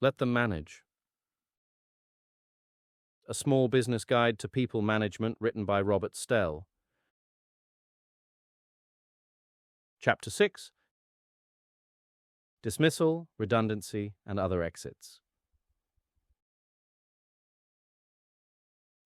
Let them manage. A Small Business Guide to People Management, written by Robert Stell. Chapter 6. Dismissal, Redundancy, and Other Exits.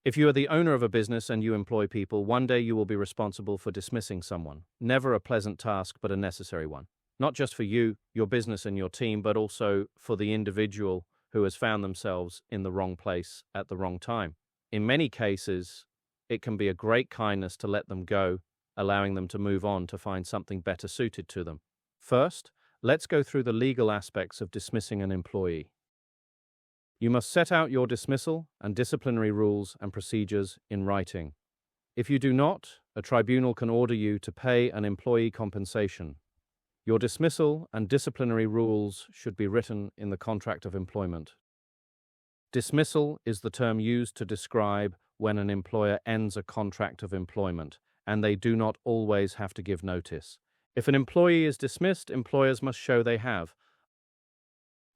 If you are the owner of a business and you employ people, one day you will be responsible for dismissing someone. Never a pleasant task, but a necessary one. Not just for you, your business, and your team, but also for the individual who has found themselves in the wrong place at the wrong time. In many cases, it can be a great kindness to let them go, allowing them to move on to find something better suited to them. First, let's go through the legal aspects of dismissing an employee. You must set out your dismissal and disciplinary rules and procedures in writing. If you do not, a tribunal can order you to pay an employee compensation. Your dismissal and disciplinary rules should be written in the contract of employment. Dismissal is the term used to describe when an employer ends a contract of employment, and they do not always have to give notice. If an employee is dismissed, employers must show they have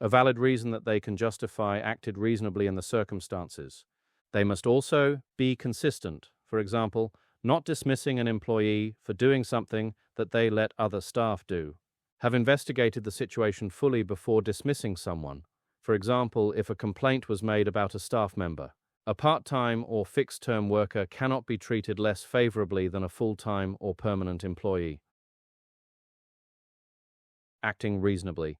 a valid reason that they can justify acted reasonably in the circumstances. They must also be consistent. For example, not dismissing an employee for doing something that they let other staff do. Have investigated the situation fully before dismissing someone. For example, if a complaint was made about a staff member, a part-time or fixed-term worker cannot be treated less favorably than a full-time or permanent employee. Acting reasonably.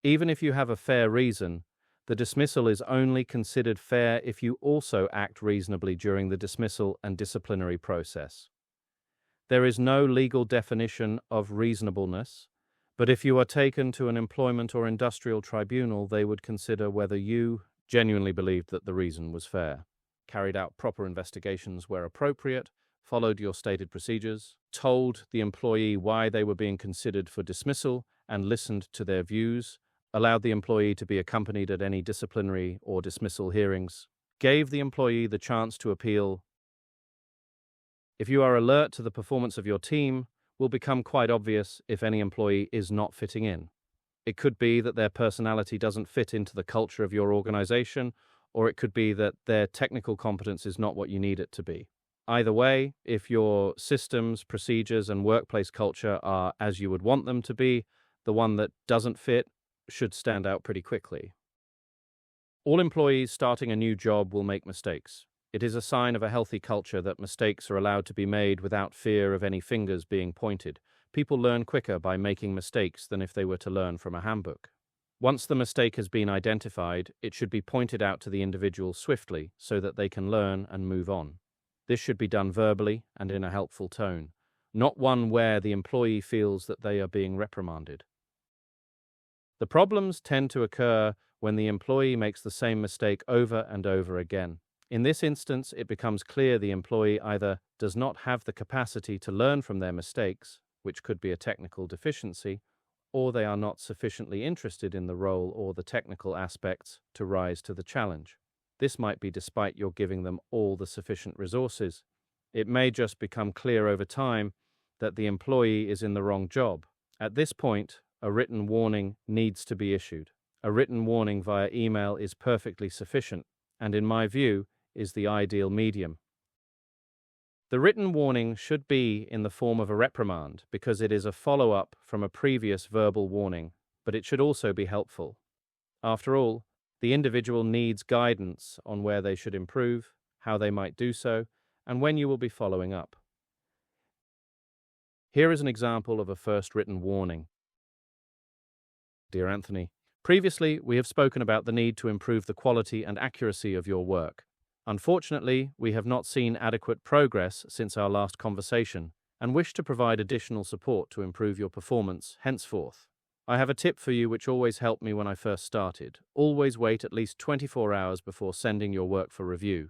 Even if you have a fair reason, the dismissal is only considered fair if you also act reasonably during the dismissal and disciplinary process. There is no legal definition of reasonableness, but if you are taken to an employment or industrial tribunal, they would consider whether you genuinely believed that the reason was fair, carried out proper investigations where appropriate, followed your stated procedures, told the employee why they were being considered for dismissal and listened to their views, allowed the employee to be accompanied at any disciplinary or dismissal hearings, gave the employee the chance to appeal. If you are alert to the performance of your team, will become quite obvious if any employee is not fitting in. It could be that their personality doesn't fit into the culture of your organization, or it could be that their technical competence is not what you need it to be. Either way, if your systems, procedures, and workplace culture are as you would want them to be, the one that doesn't fit should stand out pretty quickly. All employees starting a new job will make mistakes. It is a sign of a healthy culture that mistakes are allowed to be made without fear of any fingers being pointed. People learn quicker by making mistakes than if they were to learn from a handbook. Once the mistake has been identified, it should be pointed out to the individual swiftly so that they can learn and move on. This should be done verbally and in a helpful tone, not one where the employee feels that they are being reprimanded. The problems tend to occur when the employee makes the same mistake over and over again. In this instance, it becomes clear the employee either does not have the capacity to learn from their mistakes, which could be a technical deficiency, or they are not sufficiently interested in the role or the technical aspects to rise to the challenge. This might be despite your giving them all the sufficient resources. It may just become clear over time that the employee is in the wrong job. At this point, a written warning needs to be issued. A written warning via email is perfectly sufficient, and in my view, is the ideal medium. The written warning should be in the form of a reprimand because it is a follow-up from a previous verbal warning, but it should also be helpful. After all, the individual needs guidance on where they should improve, how they might do so, and when you will be following up. Here is an example of a first written warning. Dear Anthony, previously we have spoken about the need to improve the quality and accuracy of your work. Unfortunately, we have not seen adequate progress since our last conversation and wish to provide additional support to improve your performance henceforth. I have a tip for you which always helped me when I first started. Always wait at least 24 hours before sending your work for review.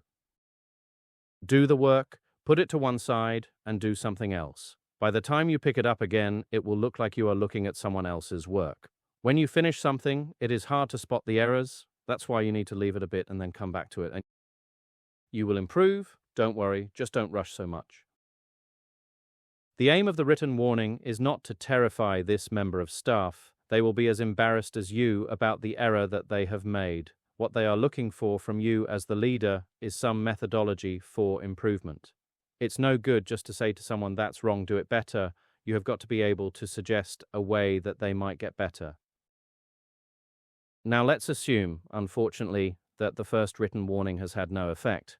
Do the work, put it to one side, and do something else. By the time you pick it up again, it will look like you are looking at someone else's work. When you finish something, it is hard to spot the errors. That's why you need to leave it a bit and then come back to it. You will improve, don't worry, just don't rush so much. The aim of the written warning is not to terrify this member of staff, They will be as embarrassed as you about the error that they have made. What they are looking for from you as the leader is some methodology for improvement. It's no good just to say to someone, "That's wrong, do it better." You have got to be able to suggest a way that they might get better. Now let's assume, unfortunately, that the first written warning has had no effect.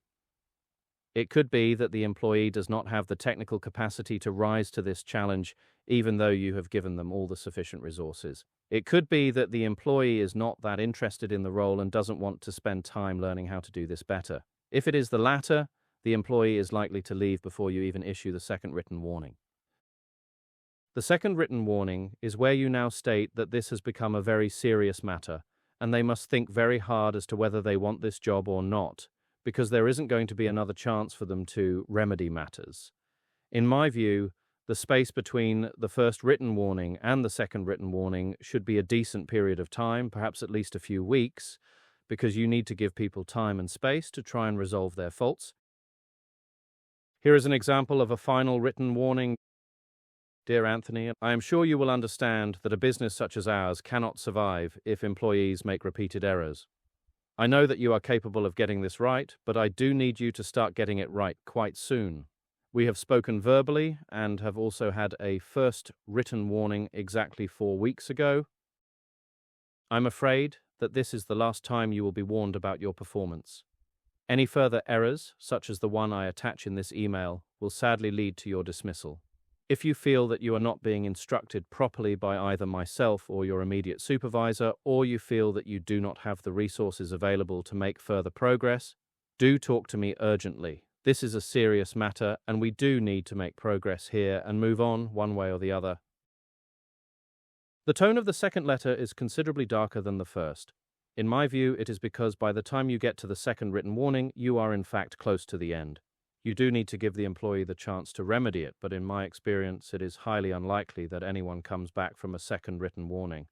It could be that the employee does not have the technical capacity to rise to this challenge, even though you have given them all the sufficient resources. It could be that the employee is not that interested in the role and doesn't want to spend time learning how to do this better. If it is the latter, the employee is likely to leave before you even issue the second written warning. The second written warning is where you now state that this has become a very serious matter, and they must think very hard as to whether they want this job or not, because there isn't going to be another chance for them to remedy matters. In my view, the space between the first written warning and the second written warning should be a decent period of time, perhaps at least a few weeks, because you need to give people time and space to try and resolve their faults. Here is an example of a final written warning. Dear Anthony, I am sure you will understand that a business such as ours cannot survive if employees make repeated errors. I know that you are capable of getting this right, but I do need you to start getting it right quite soon. We have spoken verbally and have also had a first written warning exactly 4 weeks ago. I'm afraid that this is the last time you will be warned about your performance. Any further errors, such as the one I attach in this email, will sadly lead to your dismissal. If you feel that you are not being instructed properly by either myself or your immediate supervisor, or you feel that you do not have the resources available to make further progress, do talk to me urgently. This is a serious matter, and we do need to make progress here and move on one way or the other. The tone of the second letter is considerably darker than the first. In my view, it is because by the time you get to the second written warning, you are in fact close to the end. You do need to give the employee the chance to remedy it, but in my experience, it is highly unlikely that anyone comes back from a second written warning.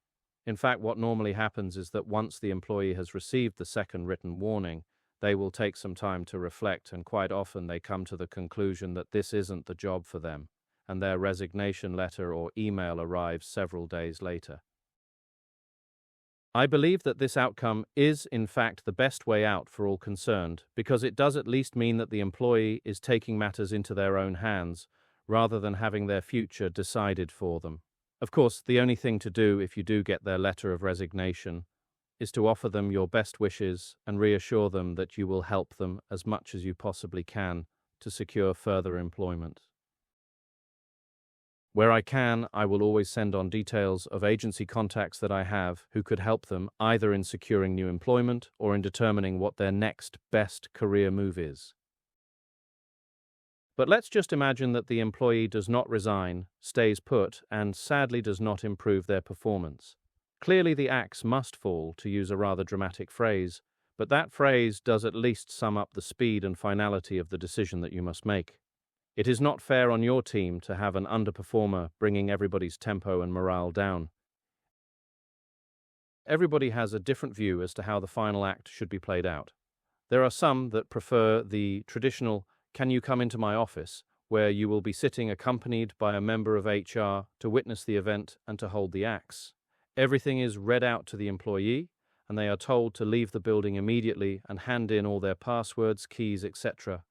In fact, what normally happens is that once the employee has received the second written warning, they will take some time to reflect, and quite often they come to the conclusion that this isn't the job for them, and their resignation letter or email arrives several days later. I believe that this outcome is, in fact, the best way out for all concerned, because it does at least mean that the employee is taking matters into their own hands, rather than having their future decided for them. Of course, the only thing to do if you do get their letter of resignation is to offer them your best wishes and reassure them that you will help them as much as you possibly can to secure further employment. Where I can, I will always send on details of agency contacts that I have who could help them either in securing new employment or in determining what their next best career move is. But let's just imagine that the employee does not resign, stays put, and sadly does not improve their performance. Clearly the axe must fall, to use a rather dramatic phrase, but that phrase does at least sum up the speed and finality of the decision that you must make. It is not fair on your team to have an underperformer bringing everybody's tempo and morale down. Everybody has a different view as to how the final act should be played out. There are some that prefer the traditional, "Can you come into my office?" where you will be sitting accompanied by a member of HR to witness the event and to hold the axe. Everything is read out to the employee, and they are told to leave the building immediately and hand in all their passwords, keys, etc.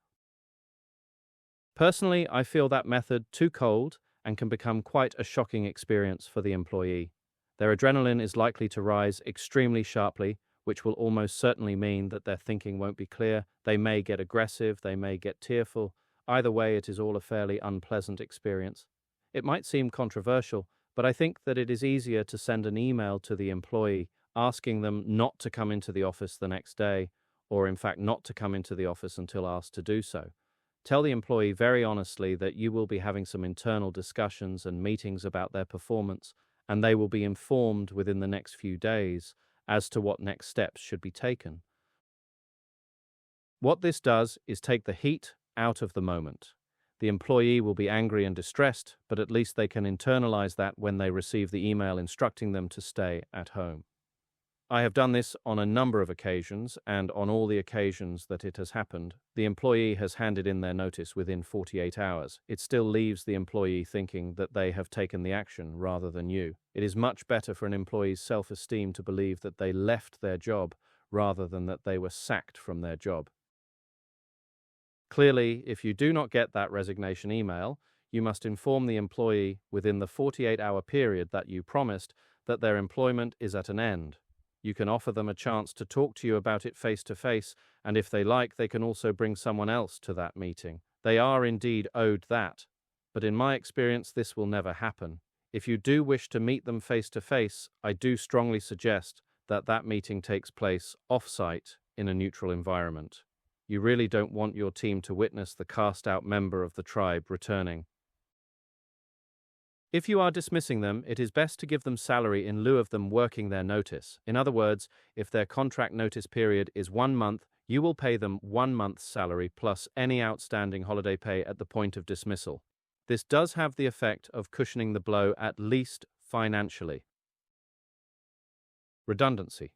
Personally, I feel that method too cold and can become quite a shocking experience for the employee. Their adrenaline is likely to rise extremely sharply, which will almost certainly mean that their thinking won't be clear. They may get aggressive, they may get tearful. Either way, it is all a fairly unpleasant experience. It might seem controversial, but I think that it is easier to send an email to the employee asking them not to come into the office the next day, or in fact not to come into the office until asked to do so. Tell the employee very honestly that you will be having some internal discussions and meetings about their performance, and they will be informed within the next few days as to what next steps should be taken. What this does is take the heat out of the moment. The employee will be angry and distressed, but at least they can internalize that when they receive the email instructing them to stay at home. I have done this on a number of occasions, and on all the occasions that it has happened, the employee has handed in their notice within 48 hours. It still leaves the employee thinking that they have taken the action rather than you. It is much better for an employee's self-esteem to believe that they left their job rather than that they were sacked from their job. Clearly, if you do not get that resignation email, you must inform the employee within the 48-hour period that you promised that their employment is at an end. You can offer them a chance to talk to you about it face to face, and if they like, they can also bring someone else to that meeting. They are indeed owed that, but in my experience, this will never happen. If you do wish to meet them face to face, I do strongly suggest that that meeting takes place off-site in a neutral environment. You really don't want your team to witness the cast-out member of the tribe returning. If you are dismissing them, it is best to give them salary in lieu of them working their notice. In other words, if their contract notice period is 1 month, you will pay them 1 month's salary plus any outstanding holiday pay at the point of dismissal. This does have the effect of cushioning the blow, at least financially. Redundancy.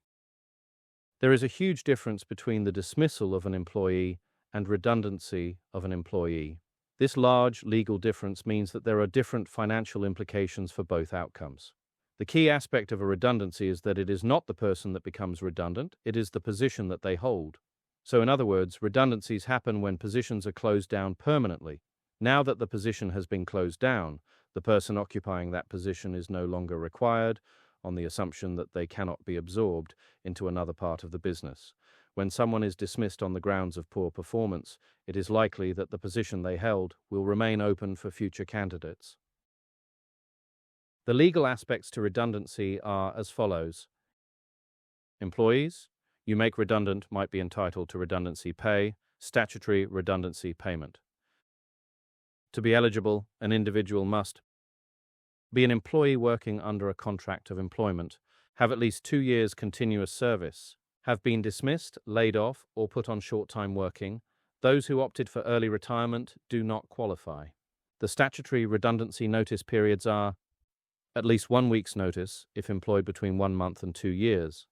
There is a huge difference between the dismissal of an employee and redundancy of an employee. This large legal difference means that there are different financial implications for both outcomes. The key aspect of a redundancy is that it is not the person that becomes redundant, it is the position that they hold. So in other words, redundancies happen when positions are closed down permanently. Now that the position has been closed down, the person occupying that position is no longer required, on the assumption that they cannot be absorbed into another part of the business. When someone is dismissed on the grounds of poor performance, it is likely that the position they held will remain open for future candidates. The legal aspects to redundancy are as follows. Employees you make redundant might be entitled to redundancy pay, statutory redundancy payment. To be eligible, an individual must be an employee working under a contract of employment, have at least 2 years continuous service, have been dismissed, laid off, or put on short-time working. Those who opted for early retirement do not qualify. The statutory redundancy notice periods are at least 1 week's notice if employed between 1 month and 2 years,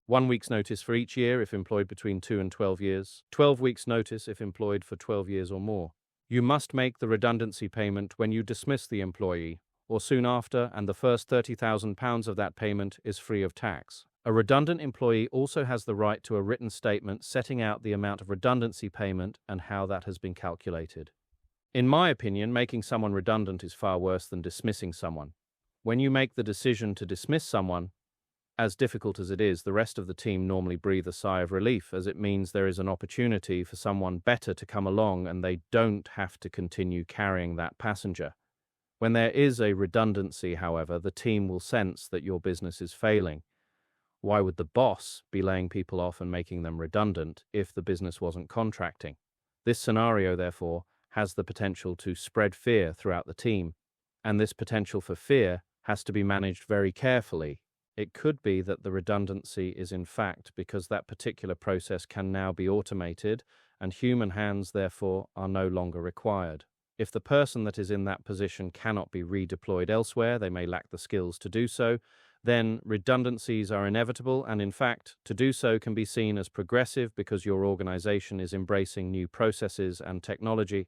1 week's notice for each year if employed between 2 and 12 years, 12 weeks' notice if employed for 12 years or more. You must make the redundancy payment when you dismiss the employee, or soon after, and the first £30,000 of that payment is free of tax. A redundant employee also has the right to a written statement setting out the amount of redundancy payment and how that has been calculated. In my opinion, making someone redundant is far worse than dismissing someone. When you make the decision to dismiss someone, as difficult as it is, the rest of the team normally breathe a sigh of relief, as it means there is an opportunity for someone better to come along and they don't have to continue carrying that passenger. When there is a redundancy, however, the team will sense that your business is failing. Why would the boss be laying people off and making them redundant if the business wasn't contracting? This scenario, therefore, has the potential to spread fear throughout the team, and this potential for fear has to be managed very carefully. It could be that the redundancy is in fact because that particular process can now be automated and human hands, therefore, are no longer required. If the person that is in that position cannot be redeployed elsewhere, they may lack the skills to do so, then redundancies are inevitable, and in fact, to do so can be seen as progressive because your organization is embracing new processes and technology.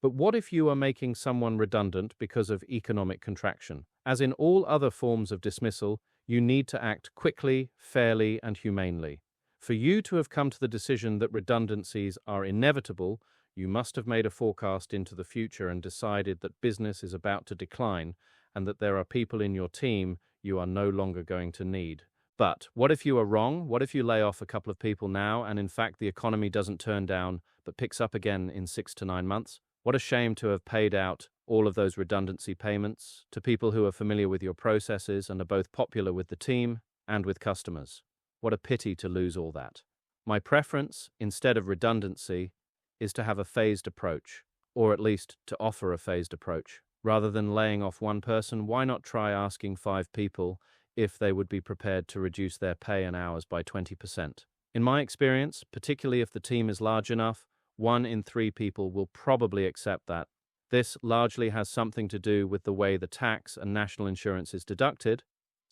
But what if you are making someone redundant because of economic contraction? As in all other forms of dismissal, you need to act quickly, fairly, and humanely. For you to have come to the decision that redundancies are inevitable, you must have made a forecast into the future and decided that business is about to decline and that there are people in your team you are no longer going to need. But what if you are wrong? What if you lay off a couple of people now and in fact the economy doesn't turn down but picks up again in 6 to 9 months? What a shame to have paid out all of those redundancy payments to people who are familiar with your processes and are both popular with the team and with customers. What a pity to lose all that. My preference, instead of redundancy, is to have a phased approach, or at least to offer a phased approach. Rather than laying off one person, why not try asking 5 people if they would be prepared to reduce their pay and hours by 20%? In my experience, particularly if the team is large enough, 1 in 3 people will probably accept that. This largely has something to do with the way the tax and national insurance is deducted,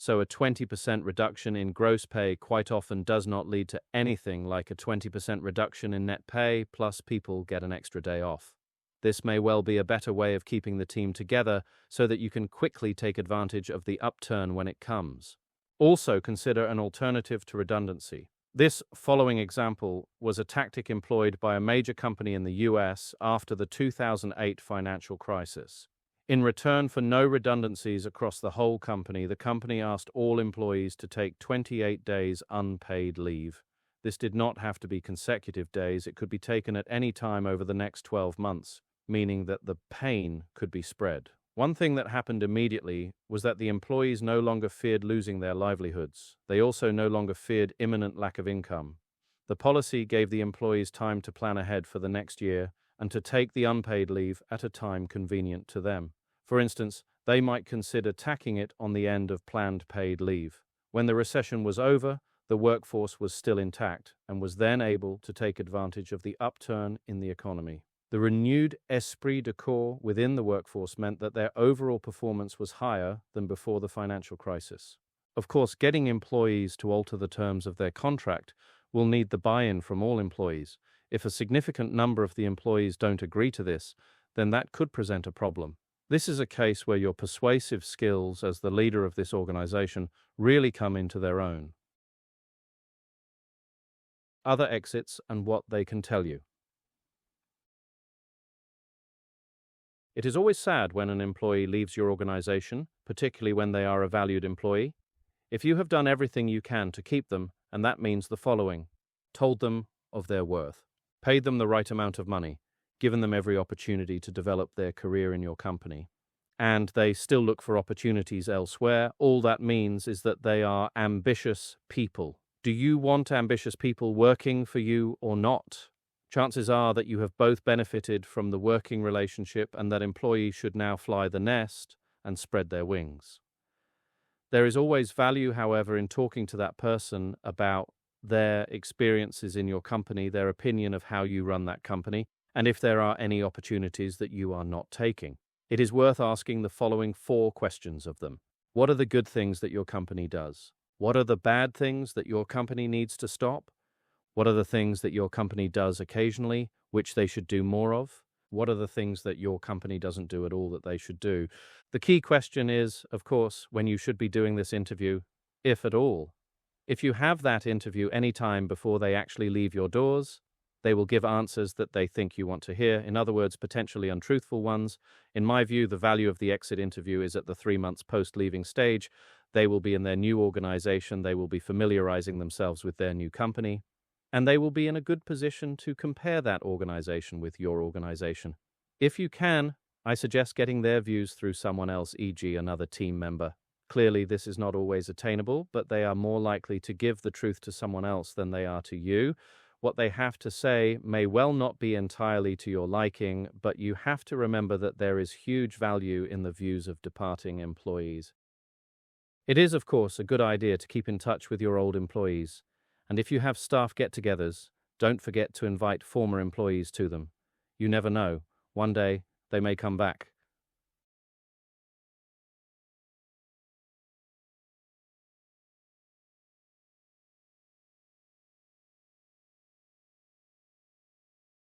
So a 20% reduction in gross pay quite often does not lead to anything like a 20% reduction in net pay, plus people get an extra day off. This may well be a better way of keeping the team together so that you can quickly take advantage of the upturn when it comes. Also consider an alternative to redundancy. This following example was a tactic employed by a major company in the US after the 2008 financial crisis. In return for no redundancies across the whole company, the company asked all employees to take 28 days unpaid leave. This did not have to be consecutive days, it could be taken at any time over the next 12 months, meaning that the pain could be spread. One thing that happened immediately was that the employees no longer feared losing their livelihoods. They also no longer feared imminent lack of income. The policy gave the employees time to plan ahead for the next year and to take the unpaid leave at a time convenient to them. For instance, they might consider tacking it on the end of planned paid leave. When the recession was over, the workforce was still intact and was then able to take advantage of the upturn in the economy. The renewed esprit de corps within the workforce meant that their overall performance was higher than before the financial crisis. Of course, getting employees to alter the terms of their contract will need the buy-in from all employees. If a significant number of the employees don't agree to this, then that could present a problem. This is a case where your persuasive skills as the leader of this organization really come into their own. Other exits and what they can tell you. It is always sad when an employee leaves your organization, particularly when they are a valued employee. If you have done everything you can to keep them, and that means the following: told them of their worth, paid them the right amount of money, given them every opportunity to develop their career in your company, and they still look for opportunities elsewhere, all that means is that they are ambitious people. Do you want ambitious people working for you or not? Chances are that you have both benefited from the working relationship and that employees should now fly the nest and spread their wings. There is always value, however, in talking to that person about their experiences in your company, their opinion of how you run that company, and if there are any opportunities that you are not taking. It is worth asking the following 4 questions of them. What are the good things that your company does? What are the bad things that your company needs to stop? What are the things that your company does occasionally, which they should do more of? What are the things that your company doesn't do at all that they should do? The key question is, of course, when you should be doing this interview, if at all. If you have that interview any time before they actually leave your doors, they will give answers that they think you want to hear, in other words, potentially untruthful ones. In my view, the value of the exit interview is at the 3 months post-leaving stage. They will be in their new organization, they will be familiarizing themselves with their new company, and they will be in a good position to compare that organization with your organization. If you can, I suggest getting their views through someone else, e.g. another team member. Clearly, this is not always attainable, but they are more likely to give the truth to someone else than they are to you. What they have to say may well not be entirely to your liking, but you have to remember that there is huge value in the views of departing employees. It is, of course, a good idea to keep in touch with your old employees, and if you have staff get-togethers, don't forget to invite former employees to them. You never know. One day, they may come back.